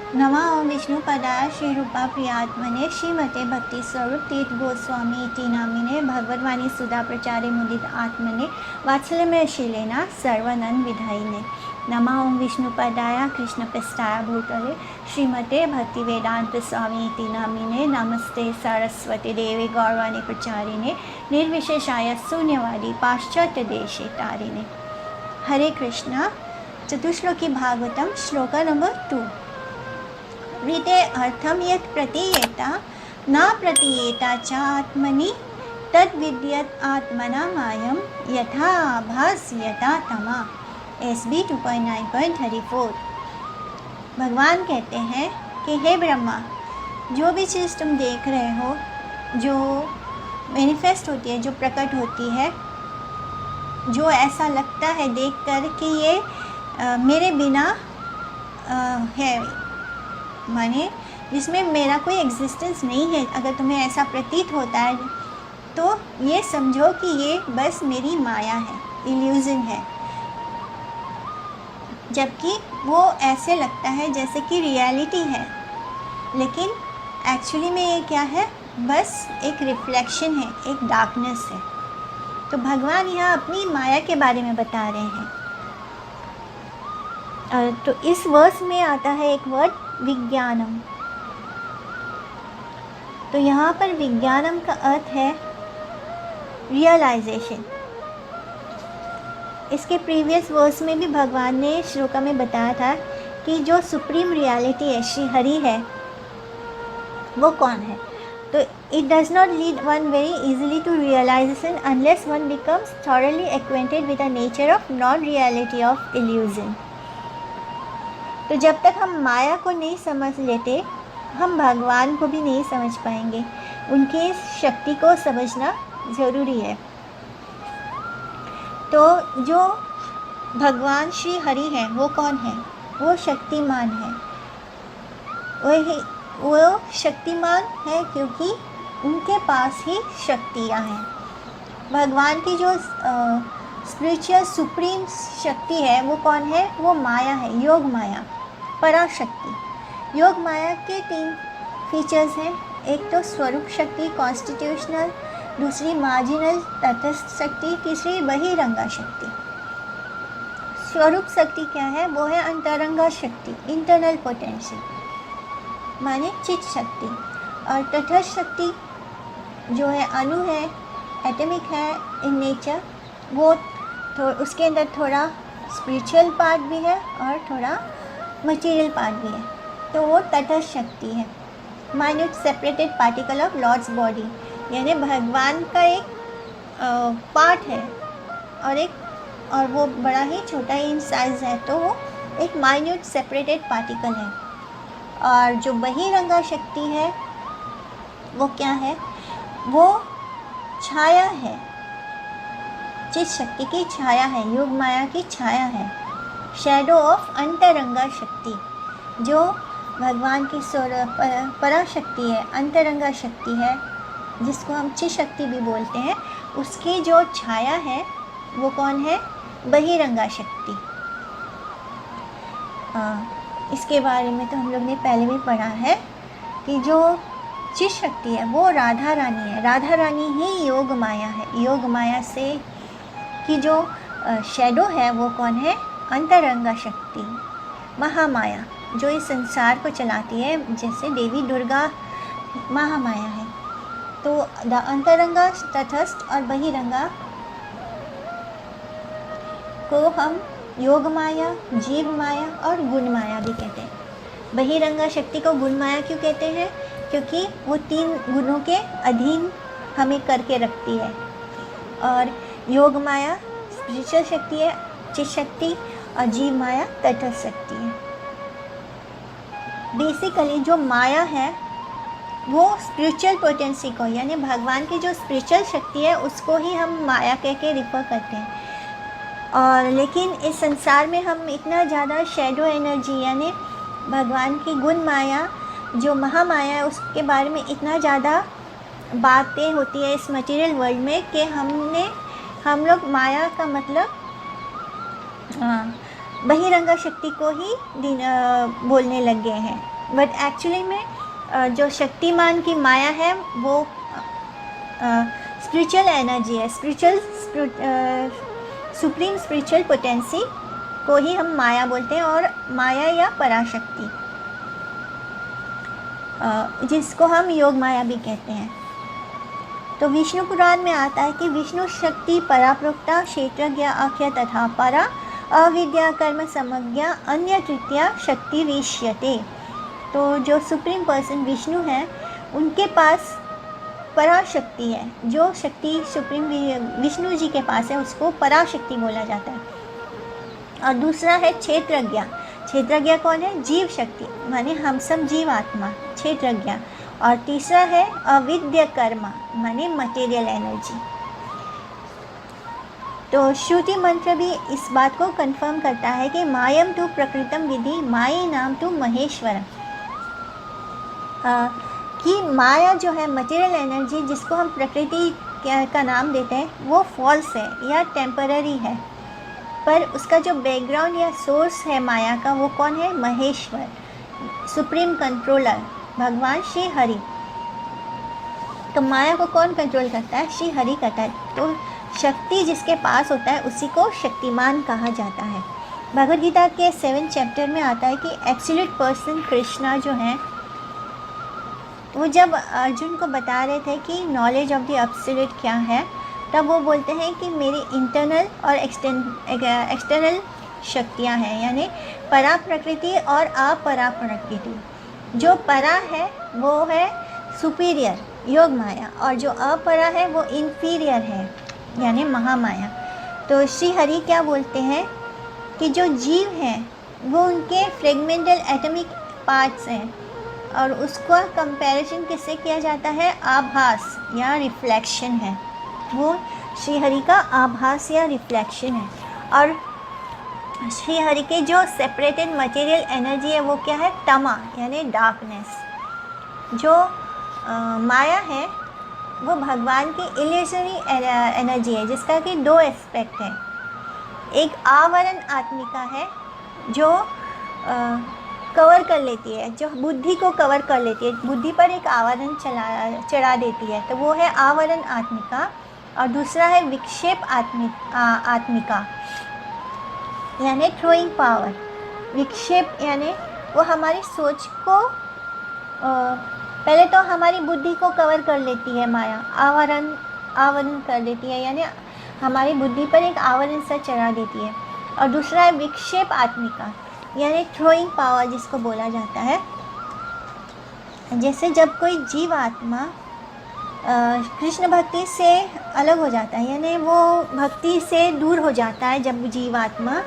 नमः ओं विष्णुपदाय श्रीरूपा प्रियात्मने श्रीमते भक्ति स्वरूप तीर्थ गोस्वामी इति नामिने भगवद्वाणी सुधा प्रचारे मुदित आत्मने वात्सल्यमय शीलेना सर्वानंद विधायिने। नमः ओं विष्णुपदाय कृष्णपृष्ठाय भूतले श्रीमते भक्ति वेदांत स्वामी इति नामिने नमस्ते सरस्वती देवी गौरवाणी प्रचारिणे निर्विशेषाय शून्यवादी पाश्चात्य देशे तारिणे। हरे कृष्णा। चतुश्लोकी भागवतम श्लोक नंबर 2। ऋते अर्थम यत् प्रतीयेता न प्रतीयेता च आत्मनि तद विद्यत आत्मना मायम यथा भास्यता तमा। SB 2.9.34। भगवान कहते हैं कि हे ब्रह्मा, जो भी चीज़ तुम देख रहे हो, जो मैनिफेस्ट होती है, जो प्रकट होती है, जो ऐसा लगता है देखकर कि ये मेरे बिना है, माने जिसमें मेरा कोई एग्जिस्टेंस नहीं है, अगर तुम्हें ऐसा प्रतीत होता है तो ये समझो कि ये बस मेरी माया है, इल्यूज़न है। जबकि वो ऐसे लगता है जैसे कि रियलिटी है, लेकिन एक्चुअली में ये क्या है, बस एक रिफ्लेक्शन है, एक डार्कनेस है। तो भगवान यहाँ अपनी माया के बारे में बता रहे हैं। तो इस वर्स में आता है एक वर्ड विज्ञानम। तो यहाँ पर विज्ञानम का अर्थ है रियलाइजेशन। इसके प्रीवियस वर्स में भी भगवान ने श्लोका में बताया था कि जो सुप्रीम रियलिटी है, श्री हरि है, वो कौन है। तो it does not lead one very easily to realization unless one becomes thoroughly acquainted with the nature of non-reality of illusion। तो जब तक हम माया को नहीं समझ लेते, हम भगवान को भी नहीं समझ पाएंगे। उनकी शक्ति को समझना ज़रूरी है। तो जो भगवान श्री हरि हैं, वो कौन है? वो शक्तिमान है। वो शक्तिमान है क्योंकि उनके पास ही शक्तियाँ हैं। भगवान की जो स्पिरिचुअल सुप्रीम शक्ति है, वो कौन है? वो माया है, योग माया, पराशक्ति। योग माया के 3 फीचर्स हैं। एक तो स्वरूप शक्ति, कॉन्स्टिट्यूशनल, दूसरी मार्जिनल तटस्थ शक्ति, तीसरी बहिरंगा शक्ति। स्वरूप शक्ति क्या है? वो है अंतरंगा शक्ति, इंटरनल पोटेंशियल, माने चित शक्ति। और तटस्थ शक्ति जो है अणु है, एटमिक है इन नेचर, वो उसके अंदर थोड़ा स्पिरिचुअल पार्ट भी है और थोड़ा मटेरियल पार्ट भी है। तो वो तटस्थ शक्ति है। Minute separated particle of Lord's body, यानी भगवान का एक पार्ट है और वो बड़ा ही छोटा ही इन साइज है, तो वो एक माइन्यूट सेपरेटेड पार्टिकल है। और जो बहिरंगा शक्ति है वो क्या है? वो छाया है, चित शक्ति की छाया है, योग माया की छाया है, शैडो ऑफ अंतरंगा शक्ति। जो भगवान की पराशक्ति है, अंतरंगा शक्ति है, जिसको हम चित शक्ति भी बोलते हैं, उसकी जो छाया है वो कौन है? बहिरंगा शक्ति। इसके बारे में तो हम लोग ने पहले भी पढ़ा है कि जो चित शक्ति है वो राधा रानी है। राधा रानी ही योग माया है। योग माया से की जो शैडो है वो कौन है? अंतरंगा शक्ति, महामाया, जो इस संसार को चलाती है। जैसे देवी दुर्गा महामाया है, तो द अंतरंगा, तटस्थ और बहिरंगा को हम योग माया, जीव माया और गुण माया भी कहते हैं। बहिरंगा शक्ति को गुण माया क्यों कहते हैं? क्योंकि वो 3 गुणों के अधीन हमें करके रखती है। और योग माया स्पिरिचुअल शक्ति है, चित शक्ति, और जीव माया तटस्थ शक्ति है। बेसिकली जो माया है वो स्पिरिचुअल पोटेंसी को, यानी भगवान की जो स्पिरिचुअल शक्ति है, उसको ही हम माया कह के रिफर करते हैं। और लेकिन इस संसार में हम इतना ज़्यादा शैडो एनर्जी, यानी भगवान की गुण माया जो महामाया है, उसके बारे में इतना ज़्यादा बातें होती है इस मटेरियल वर्ल्ड में कि हम लोग माया का मतलब बहिरंगा शक्ति को ही बोलने लग गए हैं। बट एक्चुअली में जो शक्तिमान की माया है वो स्पिरिचुअल एनर्जी है, सुप्रीम स्पिरिचुअल पोटेंसी को ही हम माया बोलते हैं, और माया या पराशक्ति जिसको हम योग माया भी कहते हैं। तो विष्णु पुराण में आता है कि विष्णु शक्ति पराप्रोक्ता क्षेत्रज्ञ आख्या तथा परा अविद्या कर्म समज्ञा अन्य तृतीया शक्ति विष्यते। तो जो सुप्रीम पर्सन विष्णु है उनके पास पराशक्ति है, जो शक्ति सुप्रीम विष्णु जी के पास है उसको पराशक्ति बोला जाता है। और दूसरा है क्षेत्रज्ञ। क्षेत्रज्ञ कौन है? जीव शक्ति, माने हम सब जीव आत्मा, क्षेत्रज्ञ। और तीसरा है अविद्या कर्म, माने मटेरियल एनर्जी। तो श्रुति मंत्र भी इस बात को कंफर्म करता है कि मायम तु प्रकृतम विधि माये नाम तु महेश्वरम, कि माया जो है मटेरियल एनर्जी जिसको हम प्रकृति का नाम देते हैं वो फॉल्स है या टेम्पररी है, पर उसका जो बैकग्राउंड या सोर्स है माया का वो कौन है? महेश्वर, सुप्रीम कंट्रोलर भगवान श्री हरि। तो माया को कौन कंट्रोल करता है? श्री हरि करता है। तो शक्ति जिसके पास होता है उसी को शक्तिमान कहा जाता है। भगवद गीता के 7 चैप्टर में आता है कि एब्सोल्यूट पर्सन कृष्णा जो है वो जब अर्जुन को बता रहे थे कि नॉलेज ऑफ द एब्सोल्यूट क्या है, तब वो बोलते हैं कि मेरी इंटरनल और एक्सटर्नल शक्तियाँ हैं, यानी परा प्रकृति और अपरा प्रकृति। जो परा है वो है सुपीरियर योग माया, और जो अपरा है वो इन्फीरियर है यानी महामाया। तो श्री हरि क्या बोलते हैं कि जो जीव हैं वो उनके फ्रेगमेंटल एटॉमिक पार्ट्स हैं, और उसका कंपैरिजन किससे किया जाता है? आभास या रिफ्लेक्शन है, वो श्री हरि का आभास या रिफ्लेक्शन है। और श्री हरि के जो सेपरेटेड मटेरियल एनर्जी है वो क्या है? तमा यानी डार्कनेस। जो माया है वो भगवान की इल्यूजरी एनर्जी है जिसका कि 2 एस्पेक्ट है। एक आवरण आत्मिका है जो कवर कर लेती है, जो बुद्धि को कवर कर लेती है, बुद्धि पर एक आवरण चढ़ा देती है, तो वो है आवरण आत्मिका। और दूसरा है विक्षेप आत्मिका यानी थ्रोइंग पावर। विक्षेप यानी वो हमारी सोच को पहले तो हमारी बुद्धि को कवर कर लेती है माया, आवरण कर देती है, यानी हमारी बुद्धि पर एक आवरण सा चढ़ा देती है। और दूसरा है विक्षेप आत्मिका यानी थ्रोइंग पावर जिसको बोला जाता है। जैसे जब कोई जीव आत्मा कृष्ण भक्ति से अलग हो जाता है, यानी वो भक्ति से दूर हो जाता है जब जीव आत्मा,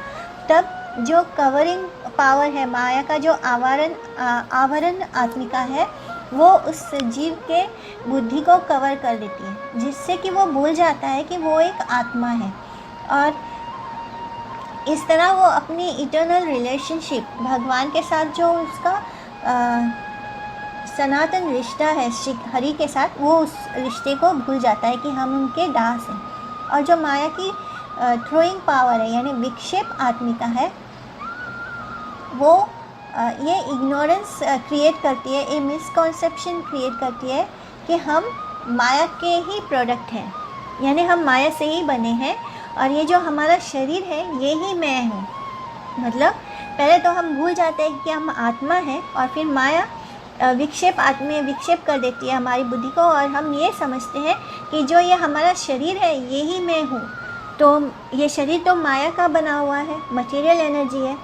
तब जो कवरिंग पावर है माया का, जो आवरण आत्मिका है, वो उस जीव के बुद्धि को कवर कर देती है, जिससे कि वो भूल जाता है कि वो एक आत्मा है। और इस तरह वो अपनी इटर्नल रिलेशनशिप भगवान के साथ, जो उसका सनातन रिश्ता है हरि के साथ, वो उस रिश्ते को भूल जाता है कि हम उनके दास हैं। और जो माया की थ्रोइंग पावर है यानी विक्षेप आत्मिका है, वो ये इग्नोरेंस क्रिएट करती है, ये मिसकॉन्सेप्शन क्रिएट करती है कि हम माया के ही प्रोडक्ट हैं, यानी हम माया से ही बने हैं, और ये जो हमारा शरीर है ये ही मैं हूँ। मतलब पहले तो हम भूल जाते हैं कि हम आत्मा हैं, और फिर माया विक्षेप कर देती है हमारी बुद्धि को, और हम ये समझते हैं कि जो ये हमारा शरीर है ये ही मैं हूँ। तो ये शरीर तो माया का बना हुआ है, मटेरियल एनर्जी है,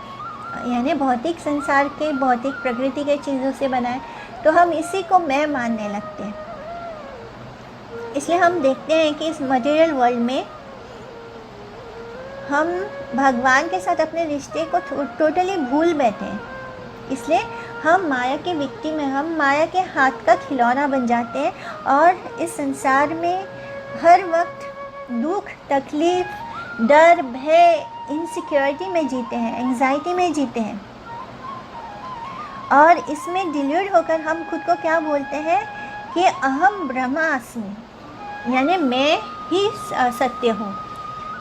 यानी भौतिक संसार के, भौतिक प्रकृति के चीज़ों से बना है, तो हम इसी को मैं मानने लगते हैं। इसलिए हम देखते हैं कि इस मटेरियल वर्ल्ड में हम भगवान के साथ अपने रिश्ते को टोटली भूल बैठे हैं। इसलिए हम माया के विक्टिम हैं, हम माया के हाथ का खिलौना बन जाते हैं, और इस संसार में हर वक्त दुख, तकलीफ़, डर, भय, इनसिक्योरिटी में जीते हैं, एंजाइटी में जीते हैं। और इसमें डिल्यूड होकर हम खुद को क्या बोलते हैं कि अहम ब्रह्मास्मि, यानी मैं ही सत्य हूँ।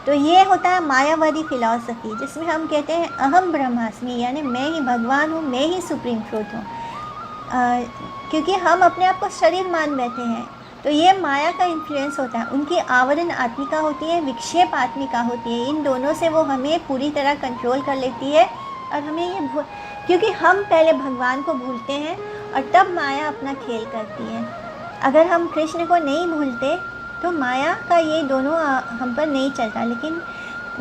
तो ये होता है मायावादी फिलॉसफी, जिसमें हम कहते हैं अहम ब्रह्मास्मि, यानी मैं ही भगवान हूँ, मैं ही सुप्रीम ट्रूथ हूँ। क्योंकि हम अपने आप को शरीर मान बैठे हैं, तो ये माया का इन्फ्लुएंस होता है। उनकी आवरण आत्मिका होती है, विक्षेप आत्मिका होती है। इन दोनों से वो हमें पूरी तरह कंट्रोल कर लेती है और हमें ये क्योंकि हम पहले भगवान को भूलते हैं और तब माया अपना खेल करती है। अगर हम कृष्ण को नहीं भूलते तो माया का ये दोनों हम पर नहीं चलता। लेकिन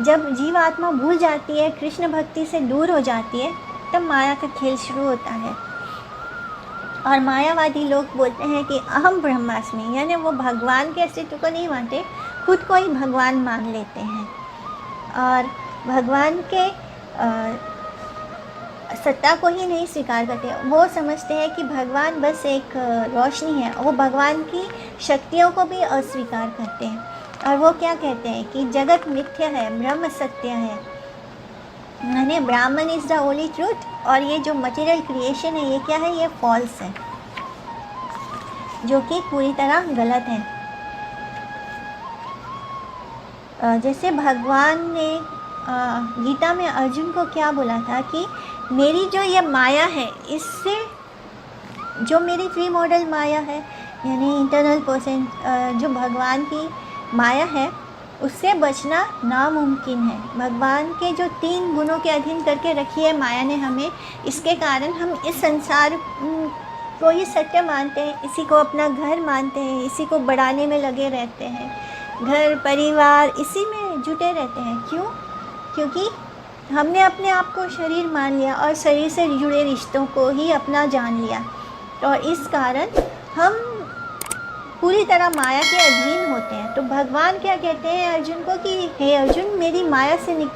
जब जीव आत्मा भूल जाती है, कृष्ण भक्ति से दूर हो जाती है, तब माया का खेल शुरू होता है। और मायावादी लोग बोलते हैं कि अहम ब्रह्मास्मि, यानी वो भगवान के अस्तित्व को नहीं मानते, खुद को ही भगवान मान लेते हैं और भगवान के सत्ता को ही नहीं स्वीकार करते। वो समझते हैं कि भगवान बस एक रोशनी है। वो भगवान की शक्तियों को भी अस्वीकार करते हैं और वो क्या कहते हैं कि जगत मिथ्या है, ब्रह्म सत्य है, यानी ब्राह्मण इज़ द ओनली ट्रूथ, और ये जो मटेरियल क्रिएशन है ये क्या है, ये फॉल्स है, जो कि पूरी तरह गलत है। जैसे भगवान ने गीता में अर्जुन को क्या बोला था कि मेरी जो ये माया है, इससे जो मेरी फ्री मॉडल माया है, यानी इंटरनल पर्सन जो भगवान की माया है, उससे बचना नामुमकिन है। भगवान के जो 3 गुणों के अधीन करके रखी है माया ने हमें, इसके कारण हम इस संसार को ही सत्य मानते हैं, इसी को अपना घर मानते हैं, इसी को बढ़ाने में लगे रहते हैं, घर परिवार इसी में जुटे रहते हैं। क्यों? क्योंकि हमने अपने आप को शरीर मान लिया और शरीर से जुड़े रिश्तों को ही अपना जान लिया, और इस कारण हम पूरी तरह माया के अधीन होते हैं। तो भगवान क्या कहते हैं अर्जुन को कि हे अर्जुन, मेरी माया से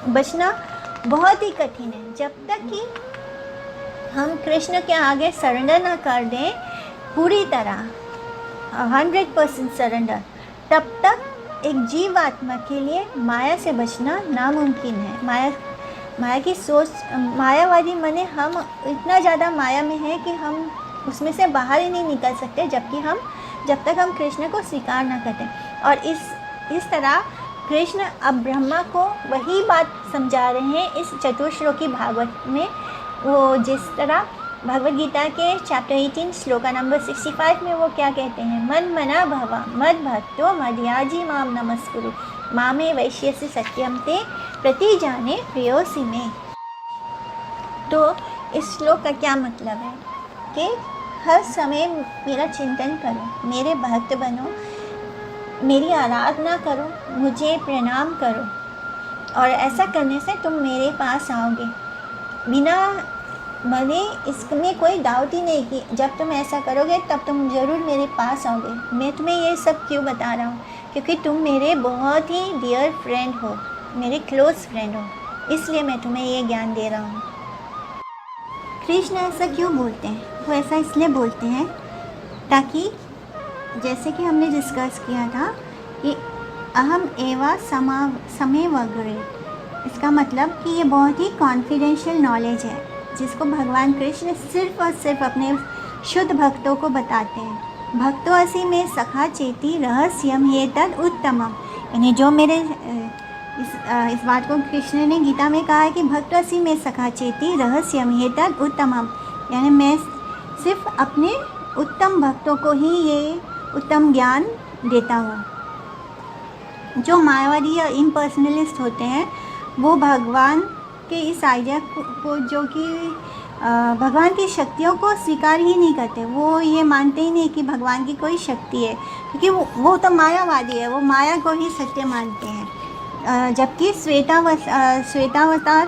बचना बहुत ही कठिन है। जब तक कि हम कृष्ण के आगे सरेंडर ना कर दें पूरी तरह 100% सरेंडर, तब तक एक जीवात्मा के लिए माया से बचना नामुमकिन है। माया की सोच, मायावादी मने हम इतना ज़्यादा माया में हैं कि हम उसमें से बाहर ही नहीं निकल सकते जब तक हम कृष्ण को स्वीकार ना करते। और इस तरह कृष्ण अब ब्रह्मा को वही बात समझा रहे हैं इस चतुश्लोकी भागवत में। वो जिस तरह भगवद गीता के चैप्टर 18 श्लोका नंबर 65 में वो क्या कहते हैं, मन मना भवा मद भक्तो मदयाजी माम नमस्कुरु मामे वैश्यसि सत्यम ते प्रति जाने प्रियोसी में। तो इस श्लोक का क्या मतलब है कि हर समय मेरा चिंतन करो, मेरे भक्त बनो, मेरी आराधना करो, मुझे प्रणाम करो, और ऐसा करने से तुम मेरे पास आओगे। बिना मने इसमें कोई डाउट ही नहीं कि जब तुम ऐसा करोगे तब तुम ज़रूर मेरे पास आओगे। मैं तुम्हें ये सब क्यों बता रहा हूँ, क्योंकि तुम मेरे बहुत ही डियर फ्रेंड हो, मेरे क्लोज फ्रेंड हो, इसलिए मैं तुम्हें ये ज्ञान दे रहा हूँ। कृष्ण ऐसा क्यों बोलते हैं? वो ऐसा इसलिए बोलते हैं ताकि, जैसे कि हमने डिस्कस किया था कि अहम एवा समेव अग्रे, इसका मतलब कि ये बहुत ही कॉन्फिडेंशियल नॉलेज है जिसको भगवान कृष्ण सिर्फ और सिर्फ अपने शुद्ध भक्तों को बताते हैं। भक्तो असि में सखा चेती रहस्यम हे तद उत्तमम, यानी जो मेरे इस बात को कृष्ण ने गीता में कहा है कि भक्त असि में सखा चेती रहस्यम हे तद उत्तमम, यानी मैं सिर्फ अपने उत्तम भक्तों को ही ये उत्तम ज्ञान देता हूँ। जो मायावादी या इम्पर्सनलिस्ट होते हैं वो भगवान के इस आइडिया को, जो कि भगवान की शक्तियों को स्वीकार ही नहीं करते। वो ये मानते ही नहीं कि भगवान की कोई शक्ति है, क्योंकि वो तो मायावादी है, वो माया को ही सत्य मानते हैं। जबकि श्वेतावतार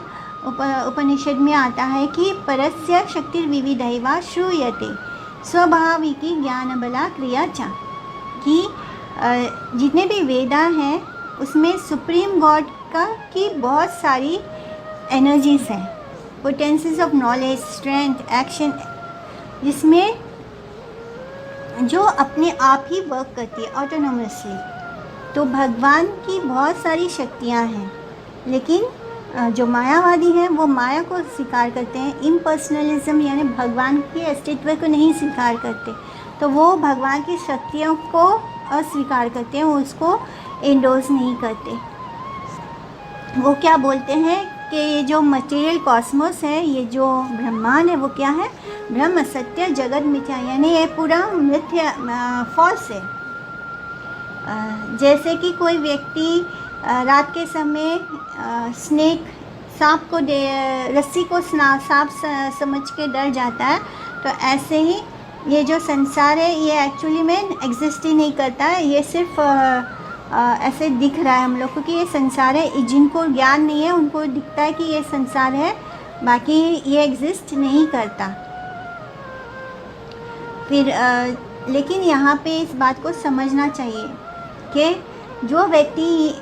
उपनिषद में आता है कि परस्य शक्तिर्विविधैवा श्रूयते स्वाभाविकी ज्ञान बला क्रिया चा, कि जितने भी वेदा हैं उसमें सुप्रीम गॉड की बहुत सारी एनर्जीज हैं, potencies of knowledge, strength, action, जिसमें जो अपने आप ही वर्क करती है ऑटोनोमसली। तो भगवान की बहुत सारी शक्तियाँ हैं, लेकिन जो मायावादी हैं वो माया को स्वीकार करते हैं, इम्पर्सनलिज्म यानी भगवान के अस्तित्व को नहीं स्वीकार करते। तो वो भगवान की शक्तियों को अस्वीकार करते हैं, वो उसको एंडोर्स नहीं करते। वो क्या बोलते हैं कि ये जो मटेरियल कॉस्मोस है, ये जो ब्रह्मांड है, वो क्या है? ब्रह्म सत्य जगत मिथ्या, यानी ये पूरा मिथ्या, फॉल्स है। जैसे कि कोई व्यक्ति रात के समय स्नेक, सांप को रस्सी को सांप समझ के डर जाता है, तो ऐसे ही ये जो संसार है ये एक्चुअली में एग्जिस्ट ही नहीं करता है। ये सिर्फ ऐसे दिख रहा है हम लोग को कि ये संसार है। जिनको ज्ञान नहीं है उनको दिखता है कि ये संसार है, बाकी ये एग्जिस्ट नहीं करता। फिर लेकिन यहाँ पे इस बात को समझना चाहिए कि जो व्यक्ति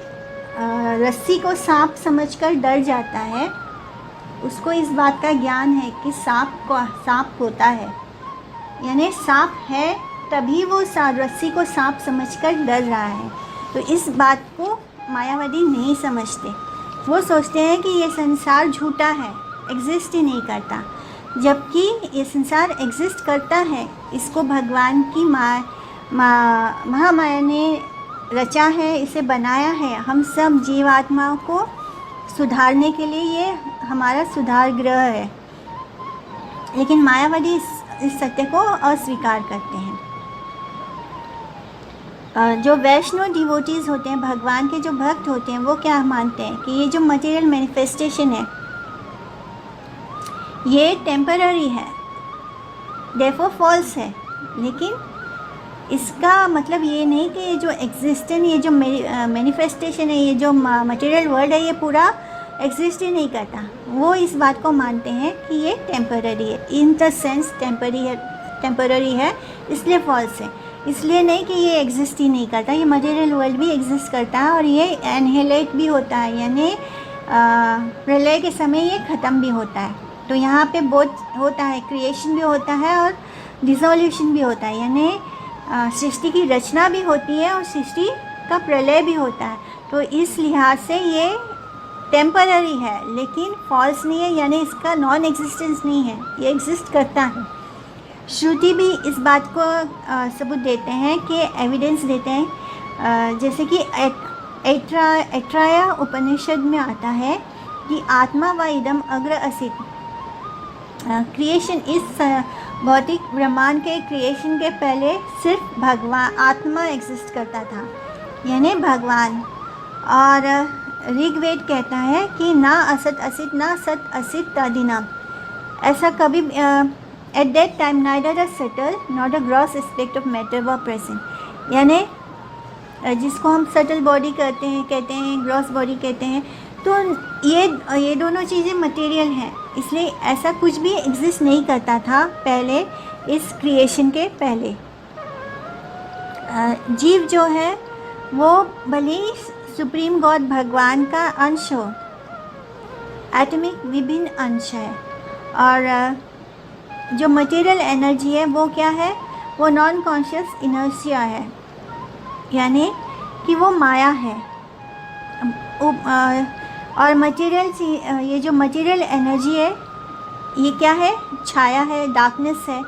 रस्सी को सांप समझकर डर जाता है, उसको इस बात का ज्ञान है कि सांप होता है, यानी सांप है, तभी वो रस्सी को सांप समझकर डर रहा है। तो इस बात को मायावादी नहीं समझते। वो सोचते हैं कि ये संसार झूठा है, एग्जिस्ट ही नहीं करता, जबकि ये संसार एग्जिस्ट करता है। इसको भगवान की महामाया ने रचा है, इसे बनाया है। हम सब जीवात्माओं को सुधारने के लिए ये हमारा सुधार गृह है। लेकिन मायावादी इस सत्य को अस्वीकार करते हैं। जो वैष्णव डिवोटीज़ होते हैं, भगवान के जो भक्त होते हैं, वो क्या मानते हैं कि ये जो मटेरियल मैनिफेस्टेशन है ये टेम्पररी है, देयरफॉर फॉल्स है। लेकिन इसका मतलब ये नहीं कि ये जो एग्जिस्टेंस, ये जो मैनिफेस्टेशन है, ये जो मटेरियल वर्ल्ड है, ये पूरा एग्जिस्ट ही नहीं करता। वो इस बात को मानते हैं कि ये टेम्पररी है, इन द सेंस टेम्पररी है, इसलिए फॉल्स है। इसलिए नहीं कि ये एग्जिस्ट ही नहीं करता, ये मटेरियल वर्ल्ड भी एग्जिस्ट करता है और ये एनहिलेट भी होता है, यानी प्रलय के समय ये ख़त्म भी होता है। तो यहाँ पे बोथ होता है, क्रिएशन भी होता है और डिसोल्यूशन भी होता है, यानी सृष्टि की रचना भी होती है और सृष्टि का प्रलय भी होता है। तो इस लिहाज से ये टेम्पररी है, लेकिन फॉल्स नहीं है, यानी इसका नॉन एग्जिस्टेंस नहीं है, ये एग्जिस्ट करता है। श्रुति भी इस बात को सबूत देते हैं कि एविडेंस देते हैं। जैसे कि ऐतराया उपनिषद में आता है कि आत्मा व इदम अग्र असित, क्रिएशन, इस भौतिक ब्रह्मांड के क्रिएशन के पहले सिर्फ भगवान आत्मा एग्जिस्ट करता था, यानी भगवान। और ऋग्वेद कहता है कि ना असत असित ना सत असित तदिनम, ऐसा कभी at that time neither the subtle not a gross aspect of matter were present, यानी जिसको हम सटल बॉडी कहते हैं ग्रॉस बॉडी कहते हैं। तो ये दोनों चीज़ें मटेरियल हैं, इसलिए ऐसा कुछ भी एग्जिस्ट नहीं करता था पहले, इस क्रिएशन के पहले। जीव जो है वो भले ही सुप्रीम गॉड भगवान का अंश हो, एटॉमिक विभिन्न अंश है, और जो मटेरियल एनर्जी है वो क्या है? वो नॉन कॉन्शियस इनर्शिया है, यानी कि वो माया है। और मटेरियल, ये जो मटेरियल एनर्जी है ये क्या है? छाया है, डार्कनेस है।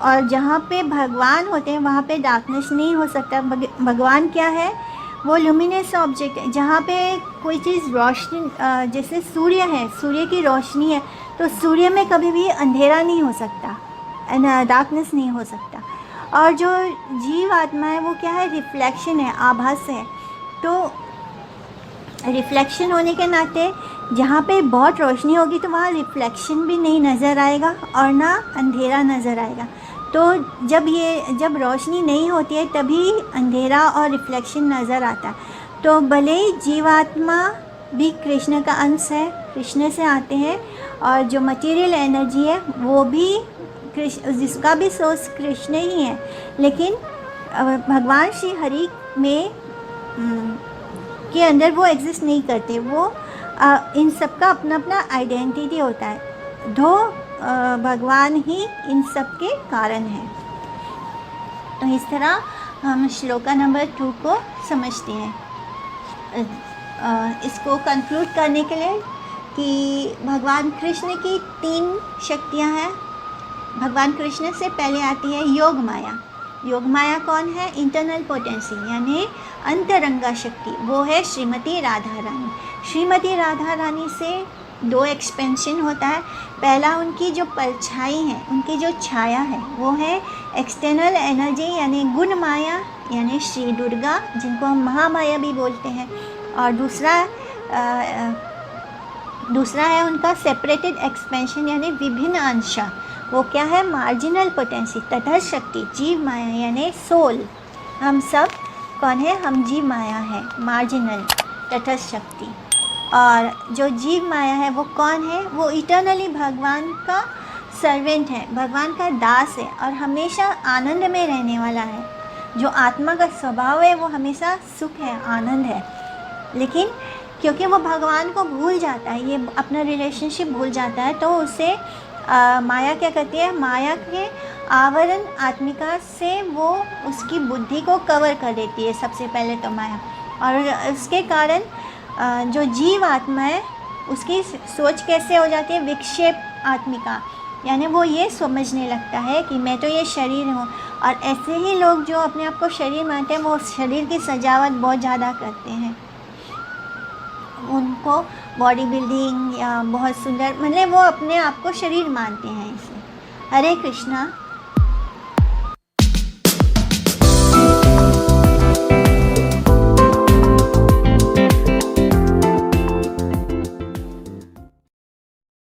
और जहाँ पे भगवान होते हैं वहाँ पे डार्कनेस नहीं हो सकता। भगवान क्या है? वो लुमिनस ऑब्जेक्ट है। जहाँ पे कोई चीज़ रोशनी, जैसे सूर्य है, सूर्य की रोशनी है, तो सूर्य में कभी भी अंधेरा नहीं हो सकता, डार्कनेस नहीं हो सकता। और जो जीव आत्मा है वो क्या है? रिफ्लेक्शन है, आभास है। तो रिफ्लेक्शन होने के नाते जहाँ पे बहुत रोशनी होगी तो वहाँ रिफ्लेक्शन भी नहीं नज़र आएगा और ना अंधेरा नज़र आएगा। तो जब रोशनी नहीं होती है तभी अंधेरा और रिफ्लेक्शन नज़र आता है। तो भले ही जीवात्मा भी कृष्ण का अंश है, कृष्ण से आते हैं, और जो मटेरियल एनर्जी है वो भी कृष्ण, जिसका भी सोर्स कृष्ण ही है, लेकिन भगवान श्री हरि में के अंदर वो एग्जिस्ट नहीं करते। वो इन सब का अपना अपना आइडेंटिटी होता है, दो भगवान ही इन सब के कारण हैं। तो इस तरह हम श्लोका नंबर 2 को समझते हैं। इसको कंक्लूड करने के लिए कि भगवान कृष्ण की 3 शक्तियां हैं। भगवान कृष्ण से पहले आती है योग माया। योग माया कौन है? इंटरनल पोटेंसी, यानी अंतरंगा शक्ति, वो है श्रीमती राधा रानी। श्रीमती राधा रानी से दो एक्सपेंशन होता है। पहला उनकी जो परछाई है, उनकी जो छाया है, वो है एक्सटर्नल एनर्जी यानी गुण माया यानी श्री दुर्गा, जिनको हम महामाया भी बोलते हैं। और दूसरा है उनका सेपरेटेड एक्सपेंशन यानी विभिन्न अंश। वो क्या है? मार्जिनल पोटेंसी, तटस्थ शक्ति, जीव माया यानी सोल। हम सब कौन है? हम जीव माया है, मार्जिनल तटस्थ शक्ति। और जो जीव माया है वो कौन है? वो इटर्नली भगवान का सर्वेंट है, भगवान का दास है और हमेशा आनंद में रहने वाला है। जो आत्मा का स्वभाव है वो हमेशा सुख है, आनंद है। लेकिन क्योंकि वो भगवान को भूल जाता है, ये अपना रिलेशनशिप भूल जाता है, तो उसे माया क्या करती है? माया के आवरण आत्मिका से वो उसकी बुद्धि को कवर कर देती है सबसे पहले तो माया। और उसके कारण जो जीव आत्मा है उसकी सोच कैसे हो जाती है? विक्षेप आत्मिका, यानी वो ये समझने लगता है कि मैं तो ये शरीर हूँ। और ऐसे ही लोग जो अपने आप को शरीर मानते हैं वो शरीर की सजावट बहुत ज़्यादा करते हैं। उनको बॉडी बिल्डिंग या बहुत सुंदर, मतलब वो अपने आप को शरीर मानते हैं इसे। हरे कृष्णा।